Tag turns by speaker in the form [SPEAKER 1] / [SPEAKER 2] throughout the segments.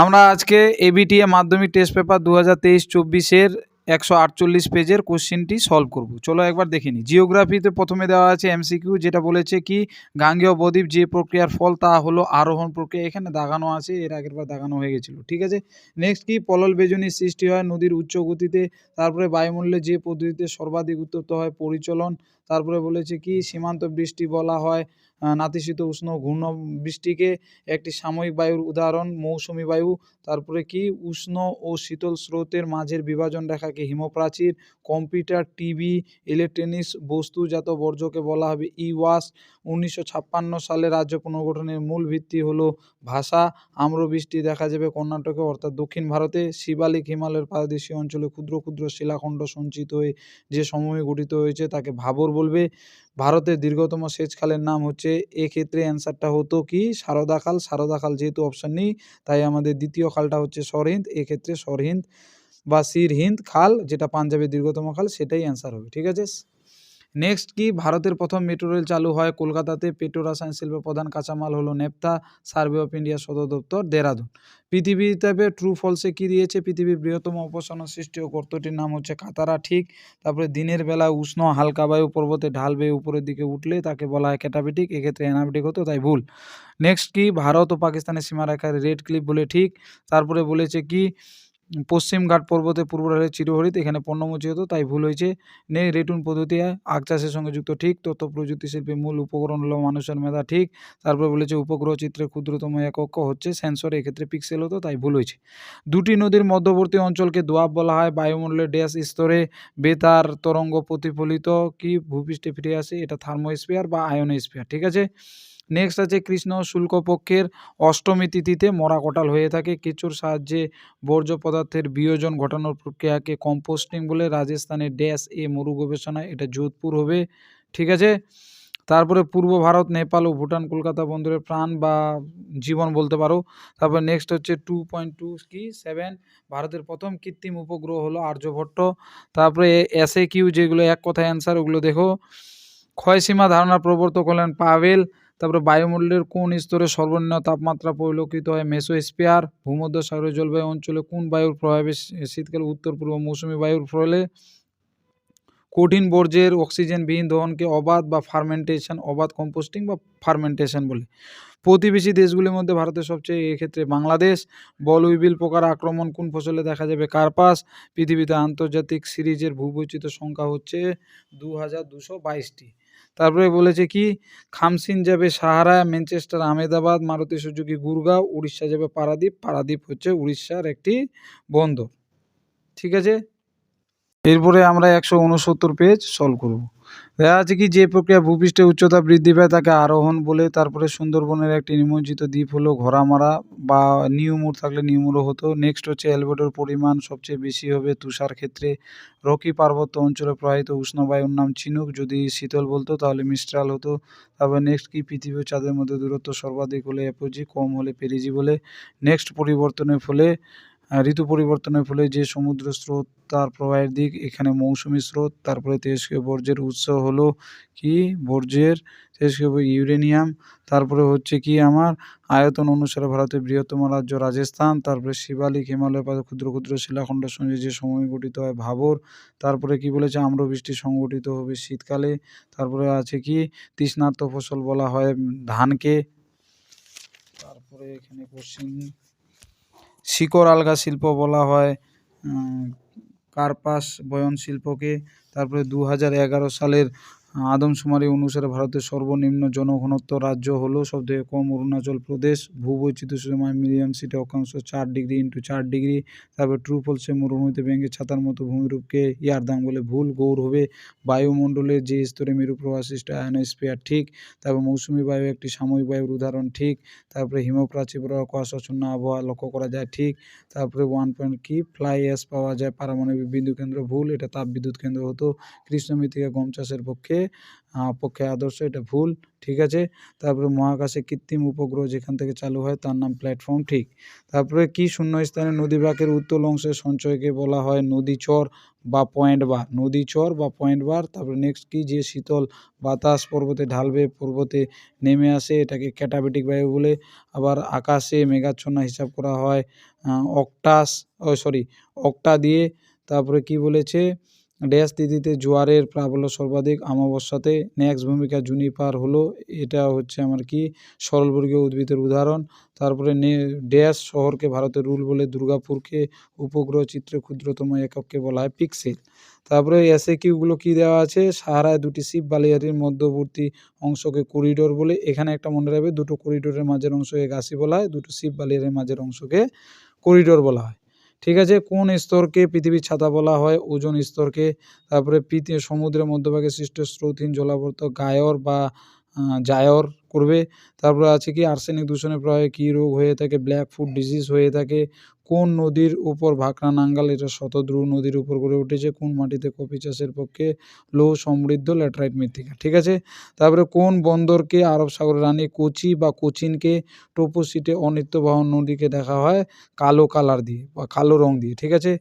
[SPEAKER 1] আমরা আজকে এবিটিএ মাধ্যমিক টেস্ট পেপার 2023-24 148 পেজের কোশ্চেনটি সলভ করব। চলো একবার দেখে নিই। জিওগ্রাফিতে প্রথমে দেওয়া আছে এমসিকিউ, যেটা বলেছে কি গাঙ্গেয় বদ্বীপ যে প্রক্রিয়ার ফল তা হলো আরোহণ প্রক্রিয়া। এখানে দাগানো আছে, এর আগের বার দাগানো হয়ে গেছিলো, ঠিক আছে। নেক্সট কি পলল বেজনির সৃষ্টি হয় নদীর উচ্চ গতিতে। তারপরে বায়ুমণ্ডলে যে পদ্ধতিতে সর্বাধিক উত্তপ্ত হয় পরিচলন। তারপরে বলেছে কি সীমান্ত বৃষ্টি বলা হয় নাতিশীতোষ্ণ ঘূর্ণ বৃষ্টিকে। একটি সাময়িক বায়ুর উদাহরণ মৌসুমী বায়ু। তারপরে কি উষ্ণ ও শীতল স্রোতের মাঝের বিভাজন রেখাকে হিমপ্রাচীর। কম্পিউটার, টিভি, ইলেকট্রনিক্স বস্তুজাত বর্জ্যকে বলা হবে ই-ওয়াশ। 1956 সালে রাজ্য পুনর্গঠনের মূল ভিত্তি হলো ভাষা। আম্রবৃষ্টি দেখা যাবে কর্ণাটকে অর্থাৎ দক্ষিণ ভারতে। শিবালিক হিমালয়ের পাদদেশীয় অঞ্চলে ক্ষুদ্র ক্ষুদ্র শিলাখণ্ড সঞ্চিত হয়ে যে সমভূমি গঠিত হয়েছে তাকে ভাবর বলবে। ভারতের দীর্ঘতম সেচ খালের নাম হচ্ছে, এক্ষেত্রে অ্যান্সারটা হতো কি সারদা খাল। সারদা খাল যেহেতু অপশান নেই তাই আমাদের দ্বিতীয় খালটা হচ্ছে সরহিন্দ। এক্ষেত্রে সরহিন্দ বা সিরহিন্দ খাল, যেটা পাঞ্জাবের দীর্ঘতম খাল, সেটাই অ্যান্সার হবে, ঠিক আছে। নেক্সট কি ভারতের প্রথম মেট্রো রেল চালু হয় কলকাতাতে। পেট্রো রসায়ন শিল্পের প্রধান কাঁচামাল হলো নেপথা। সার্ভে অফ ইন্ডিয়ার সদর দপ্তর দেরাদুন। পৃথিবীতে ট্রু ফলসে কি দিয়েছে, পৃথিবীর বৃহত্তম অপসারণ সৃষ্টিও গর্তটির নাম হচ্ছে কাতারা, ঠিক। তারপরে দিনের বেলা উষ্ণ হালকা বায়ু পর্বতে ঢাল বেয়ে উপরের দিকে উঠলে তাকে বলা হয় ক্যাটাবেটিক, এক্ষেত্রে অ্যানাবেটিক হতো, তাই ভুল। নেক্সট কি ভারত ও পাকিস্তানের সীমারেখায় রেড ক্লিফ বলে, ঠিক। তারপরে বলেছে কি পশ্চিম ঘাট পর্বতে পূর্ব ঢালের চিরহরিত, এখানে পর্ণমোচী হতো, তাই ভুল হয়েছে। রেটুন পদ্ধতি আখ চাষের সঙ্গে যুক্ত, ঠিক। তথ্য প্রযুক্তি শিল্পের মূল উপকরণ হলো মানুষের মেধা, ঠিক। তারপরে বলেছে উপগ্রহ চিত্রের ক্ষুদ্রতম একক হচ্ছে সেন্সর, এক্ষেত্রে পিক্সেল হতো, তাই ভুল হয়েছে। দুটি নদীর মধ্যবর্তী অঞ্চলকে দোয়াব বলা হয়। বায়ুমণ্ডলের ড্যাশ স্তরে বেতার তরঙ্গ প্রতিফলিত কি ভূপৃষ্ঠে ফিরে আসে, এটা থার্মোস্ফিয়ার বা আয়নোস্ফিয়ার, ঠিক আছে। নেক্সট আছে কৃষ্ণ শুল্কপক্ষের অষ্টমী তিথিতে মরা কটাল হয়ে থাকে। কেঁচোর সাহায্যে বর্জ্য পদার্থের বিয়োজন ঘটানোর প্রক্রিয়াকে কম্পোস্টিং বলে। রাজস্থানের ড্যাশ এ মরু গবেষণায়, এটা যোধপুর হবে, ঠিক আছে। তারপরে পূর্ব ভারত নেপাল ও ভুটান কলকাতা বন্দরের প্রাণ বা জীবন বলতে পারো। তারপর নেক্সট হচ্ছে 2.2 কি 7 ভারতের প্রথম কৃত্রিম উপগ্রহ হলো আর্যভট্ট। তারপরে এসে কিউ যেগুলো এক কথায় অ্যান্সার ওগুলো দেখো। ক্ষয়সীমা ধারণার প্রবর্তক হলেন পাভেল। তারপরে বায়ুমণ্ডলের কোন স্তরে সর্বনিম্ন তাপমাত্রা পরিলক্ষিত হয় মেসোস্ফিয়ার। ভূমধ্যসাগরীয় জলবায়ু অঞ্চলে কোন বায়ুর প্রভাবে শীতকালে উত্তর পূর্ব মৌসুমী বায়ুর ফলে। কঠিন বর্জ্যের অক্সিজেনবিহীন দহনকে অবাধ বা ফার্মেন্টেশন, অবাধ কম্পোস্টিং বা ফার্মেন্টেশন বলে। প্রতিবেশী দেশগুলির মধ্যে ভারতের সবচেয়ে এক্ষেত্রে বাংলাদেশ। বল উইবিল পোকার আক্রমণ কোন ফসলে দেখা যাবে কার্পাস। পৃথিবীতে আন্তর্জাতিক সিরিজের ভূবৈচিত্র্য সংখ্যা হচ্ছে 2222টি। তারপরে বলেছে কি খামসিন যাবে সাহারা, ম্যানচেস্টার আহমেদাবাদ, মারুতি সুজুকি গুরগাঁও, উড়িষ্যা যাবে পারাদ্বীপ। পারাদ্বীপ হচ্ছে উড়িষ্যার একটি বন্দর, ঠিক আছে। এরপরে আমরা 169 পেজ সলভ করব। দেখা যাচ্ছে কি যে প্রক্রিয়া ভূপৃষ্ঠের উচ্চতা বৃদ্ধি পায় তাকে আরোহণ বলে। তারপরে সুন্দরবনের একটি নিমজ্জিত দ্বীপ হলো ঘোড়ামারা বা নিউমুর থাকলে নিউমুরও হতো। নেক্সট হচ্ছে অ্যালবেডোর পরিমাণ সবচেয়ে বেশি হবে তুষার ক্ষেত্রে। রকি পার্বত্য অঞ্চলে প্রবাহিত উষ্ণ বায়ুর নাম চিনুক, যদি শীতল বলতো তাহলে মিস্ট্রাল হতো। তারপর নেক্সট কি পৃথিবী ও চাঁদের মধ্যে দূরত্ব সর্বাধিক হলে অ্যাপোজি, কম হলে পেরিজি বলে। নেক্সট পরিবর্তনের ফলে ঋতু পরিবর্তনের ফলে যে সমুদ্র স্রোত তার প্রবাহের দিক, এখানে মৌসুমী স্রোত। তারপরে তেজস্ক্রিয় বর্জ্যের উৎস হলো কি বর্জ্যের তেজস্ক্রিয় ইউরেনিয়াম। তারপরে হচ্ছে কি আমার আয়তন অনুসারে ভারতের বৃহত্তম রাজ্য রাজস্থান। তারপরে শিবালিক হিমালয় পাদে ক্ষুদ্র ক্ষুদ্র শিলাখণ্ডের সঙ্গে যে সময় গঠিত হয় ভাবর। তারপরে কি বলেছে আম্রবৃষ্টি সংগঠিত হবে শীতকালে। তারপরে আছে কি তৃষ্ণার্ত ফসল বলা হয় ধানকে। তারপরে এখানে কোশ্চিন শিকড় আলগা শিল্প বলা হয় কার্পাস বয়ন শিল্পকে। তারপরে 2011 সালের আদমশুমারি অনুসারে ভারতের সর্বনিম্ন জনঘনত্ব রাজ্য হলো সবথেকে কম অরুণাচল প্রদেশ। ভূবৈচিত্র্য সীমা মিলিয়ন সিটে অক্ষাংশ 4 ডিগ্রি ইন্টু 4 ডিগ্রি। তারপরে ট্রু ফলসে মরুভূমিতে ব্যাঙের ছাতার মতো ভূমিরূপকে ইয়ারদাং বলে, ভুল গৌর হবে। বায়ুমণ্ডলের যে স্তরে মেরু প্রবাহ সৃষ্টি আয়নোস্ফিয়ার, ঠিক। তারপর মৌসুমী বায়ু একটি সাময়িক বায়ুর উদাহরণ, ঠিক। তারপরে হিমপ্রাচীর প্রবাহ কুয়াশাচ্ছন্ন আবহাওয়া লক্ষ্য করা যায়, ঠিক। তারপরে 1 পয়েন্ট কি ফ্লাই অ্যাশ পাওয়া যায় পারমাণবিক বিদ্যুৎ কেন্দ্র, ভুল, এটা তাপ বিদ্যুৎ কেন্দ্র হতো। কৃষ্ণ মৃত্তিকা গম চাষের পক্ষে পক্ষে আদর্শ, এটা ভুল। ঠিক আছে। তারপরে মহাকাশে কৃত্রিম উপগ্রহ যেখান থেকে চালু হয় তার নাম প্ল্যাটফর্ম, ঠিক। তারপরে কি শূন্যস্থানে নদীবাঁকের উত্তল অংশের সঞ্চয়কে বলা হয় নদীচর বা পয়েন্ট বার, নদীচর বা পয়েন্ট বার। তারপরে নেক্সট কি, যে শীতল বাতাস পর্বতে ঢালবে পর্বতে নেমে আসে এটাকে ক্যাটাবেটিক বায়ু বলে। আবার আকাশে মেঘাচ্ছন্ন হিসাব করা হয় অক্টা দিয়ে। তারপরে কি বলেছে, ড্যাশ তিথিতে জোয়ারের প্রাবল্য সর্বাধিক অমাবস্যাতে। নেক্সট ভূমিকা জুনিপার হলো, এটা হচ্ছে আমার কি সরলবর্গীয় উদ্ভিদের উদাহরণ। তারপরে ড্যাশ শহরকে ভারতের রুল বলে, দুর্গাপুরকে উপগ্রহ চিত্রে ক্ষুদ্রতম একককে বলা হয় পিক্সেল। তারপরে এসে কিউগুলো কি দেওয়া আছে, সাহারায় দুটি শিব বালিয়ারির মধ্যবর্তী অংশকে করিডোর বলে। এখানে একটা মনে রাখবে, দুটো করিডোরের মাঝের অংশকে গাছি বলা হয়, দুটো শিব বালিয়ারির মাঝের অংশকে করিডোর বলা হয়। ঠিক আছে। কোন স্তরকে পৃথিবীর ছাতা বলা হয়, ওজোন স্তরকে। তারপরে সমুদ্রের মধ্যভাগে সৃষ্ট স্রোতহীন জলাবর্ত গায়র বা জায়র করবে। তারপরে আছে কি, আর্সেনিক দূষণের প্রভাবে কী রোগ হয়ে থাকে, ব্ল্যাক ফুট ডিজিজ হয়ে থাকে। কোন নদীর উপর ভাকরা নাঙ্গাল, এটা শতদ্রু নদীর উপর গড়ে উঠেছে। কোন মাটিতে কফি চাষের পক্ষে লৌহ সমৃদ্ধ, ল্যাটেরাইট মৃত্তিকা। ঠিক আছে। তারপরে কোন বন্দরকে আরব সাগরের রানী, কোচি বা কোচিনকে টোপোসিটে অনিত্যবাহন নদীকে দেখা হয় কালো কালার দিয়ে বা কালো রং দিয়ে। ঠিক আছে।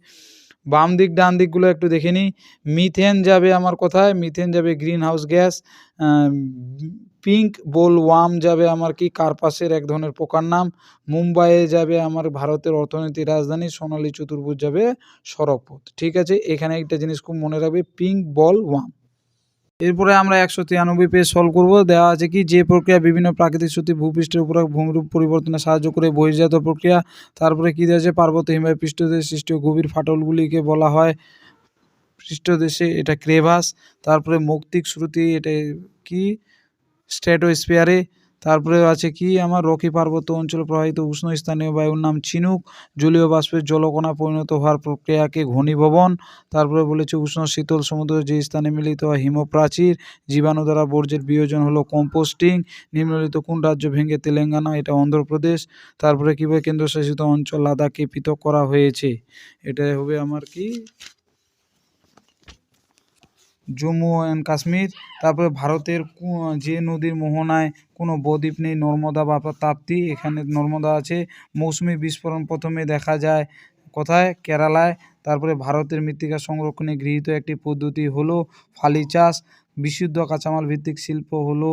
[SPEAKER 1] বাম দিক ডান দিকগুলো একটু দেখে নিই। মিথেন যাবে আমার কোথায়, মিথেন যাবে গ্রিন হাউস গ্যাস। পিঙ্ক বোল ওয়ার্ম যাবে আমার কি কার্পাসের এক ধরনের পোকার নাম। মুম্বাইয়ে যাবে আমার ভারতের অর্থনৈতিক রাজধানী। সোনালী চতুর্ভুজ যাবে সড়কপথ। ঠিক আছে। এখানে একটা জিনিস খুব মনে রাখবে, পিঙ্ক বল ওয়ার্ম। এরপরে আমরা 193 পেজ সলভ করব। দেওয়া আছে কি, যে প্রক্রিয়া বিভিন্ন প্রাকৃতিক শক্তি ভূপৃষ্ঠের উপর ভূমিরূপ পরিবর্তনে সাহায্য করে বহির্জাত প্রক্রিয়া। তারপরে কি দেওয়া আছে, পার্বত্য হিমবাহ পৃষ্ঠদেশে সৃষ্ট গভীর ফাটলগুলিকে বলা হয় পৃষ্ঠদেশে, এটা ক্রেভাস। তারপরে মৌক্তিক শ্রুতি, এটা কি স্ট্র্যাটোস্ফিয়ারে। তারপরে আছে কি আমার, রকি পার্বত্য অঞ্চলে প্রবাহিত উষ্ণ স্থানীয় বায়ুর নাম চিনুক। জলীয় বাষ্পের জলকণা পরিণত হওয়ার প্রক্রিয়াকে ঘনীভবন। তারপরে বলেছে উষ্ণ শীতল সমুদ্র যে স্থানে মিলিত হয় হিমপ্রাচীর। জীবাণু দ্বারা বর্জ্যের বিয়োজন হলো কম্পোস্টিং। নিম্নলিখিত কোন রাজ্য ভেঙে তেলেঙ্গানা, এটা অন্ধ্রপ্রদেশ। তারপরে কীভাবে কেন্দ্রশাসিত অঞ্চল লাদাখকে পৃথক করা হয়েছে, এটা হবে আমার কি জম্মু অ্যান্ড কাশ্মীর। তারপরে ভারতের যে নদীর মোহনায় কোনো বদ্বীপ নেই, নর্মদা বা তাপ্তি, এখানে নর্মদা আছে। মৌসুমি বিস্ফোরণ প্রথমে দেখা যায় কোথায়, কেরালায়। তারপরে ভারতের মৃত্তিকা সংরক্ষণে গৃহীত একটি পদ্ধতি হলো ফালি চাষ। বিশুদ্ধ কাঁচামাল ভিত্তিক শিল্প হলো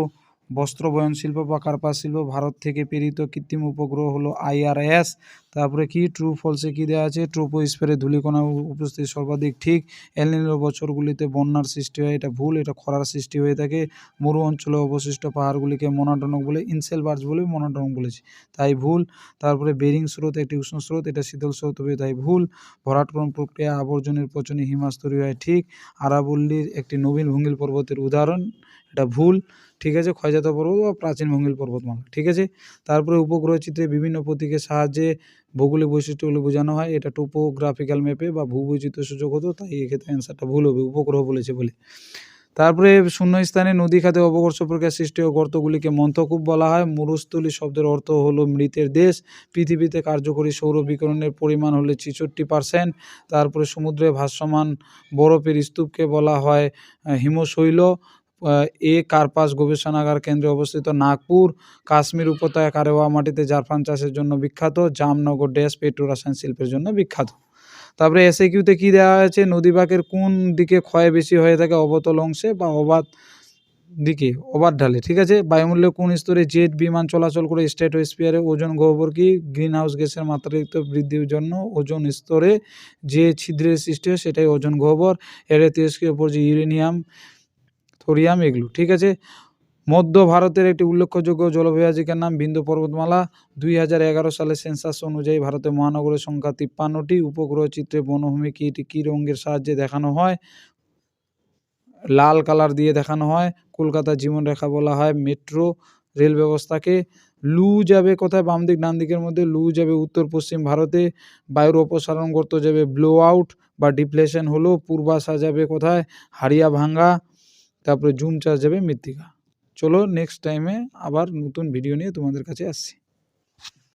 [SPEAKER 1] বস্ত্র বয়ন শিল্প বা কার্পাস শিল্প। ভারত থেকে প্রেরিত কৃত্রিম উপগ্রহ হলো IRS। তারপরে কি ট্রু ফলসে কী দেওয়া আছে, ট্রোপোস্ফিয়ারে ধূলিকণা উপস্থিতি সর্বাধিক, ঠিক। এল নিনো বছরগুলিতে বন্যার সৃষ্টি হয়, এটা ভুল, এটা খরার সৃষ্টি হয়ে থাকে। মরু অঞ্চলে অবশিষ্ট পাহাড়গুলিকে মোনাটনক বলে, ইনসেলবার্স বলে মোনাটনক বলেছি, তাই ভুল। তারপরে বেরিং স্রোত একটি উষ্ণ স্রোত, এটা শীতল স্রোত হবে, তাই ভুল। ভরাটকরণ প্রক্রিয়া আবর্জনের পচনে হিমাস তৈরি হয়, ঠিক। আরাবল্লীর একটি নবীন ভঙ্গিল পর্বতের উদাহরণ, এটা ভুল। ঠিক আছে। ক্ষয়জাত পর্বত বা প্রাচীন ভঙ্গিল পর্বতমালা। ঠিক আছে। তারপরে উপগ্রহ চিত্রে বিভিন্ন প্রতীকের সাহায্যে ভৌগোলিক বৈশিষ্ট্যগুলো বোঝানো হয়, এটা টোপোগ্রাফিক্যাল ম্যাপে বা ভূবৈচিত্র্য সূচক হতো, তাই এক্ষেত্রে অ্যান্সারটা ভুল হবে, উপগ্রহ বলেছে বলে। তারপরে শূন্যস্থানে নদী খাতে অবকর্ষ প্রক্রিয়া সৃষ্টি ও গর্তগুলিকে মন্থকূপ বলা হয়। মরুস্থলী শব্দের অর্থ হলো মৃতের দেশ। পৃথিবীতে কার্যকরী সৌর বিকিরণের পরিমাণ হলো 66%। তারপরে সমুদ্রে ভাসমান বরফের স্তূপকে বলা হয় হিমশৈল। কার্পাস গবেষণাগার কেন্দ্রে অবস্থিত নাগপুর। কাশ্মীর উপত্যকা কারেওয়া মাটিতে জারফান চাষের জন্য বিখ্যাত। জামনগর ড্যাশ পেট্রো রসায়ন শিল্পের জন্য বিখ্যাত। তারপরে এসএকিউতে কী দেওয়া হয়েছে, নদীবাঁকের কোন দিকে ক্ষয় বেশি হয়ে থাকে, অবতল অংশে বা অবাধ দিকে, অবাধ ঢালে। ঠিক আছে। বায়ুমণ্ডলে কোন স্তরে জেট বিমান চলাচল করে, স্ট্র্যাটোস্ফিয়ারে। ওজোন গহ্বর কি, গ্রিন হাউস গ্যাসের মাত্রাতিরিক্ত বৃদ্ধির জন্য ওজোন স্তরে যে ছিদ্রের সৃষ্টি হয় সেটাই ওজোন গহ্বর। এর তেজস্ক্রিয় পর্যায়ে ইউরেনিয়াম, থোরিয়াম, এগুলো। ঠিক আছে। মধ্য ভারতের একটি উল্লেখযোগ্য জলবিভাজিকার নাম বিন্ধ্য পর্বতমালা। 2011 সালের সেন্সাস অনুযায়ী ভারতের মহানগরের সংখ্যা 53টি। উপগ্রহ চিত্রে বনভূমি কী রঙের সাহায্যে দেখানো হয়, লাল কালার দিয়ে দেখানো হয়। কলকাতার জীবনরেখা বলা হয় মেট্রো রেল ব্যবস্থাকে। লু যাবে কোথায়, বাম দিক ডান দিকের মধ্যে, লু যাবে উত্তর পশ্চিম ভারতে। বায়ুর অপসারণ গর্ত যাবে ব্লো আউট বা ডিপ্লেশন হলো। পূর্বাশা যাবে কোথায়, হারিয়া ভাঙ্গা। তারপরে জুম চাষ যাবে মৃত্তিকা। চলো নেক্সট টাইমে আবার নতুন ভিডিও নিয়ে তোমাদের কাছে আসছি।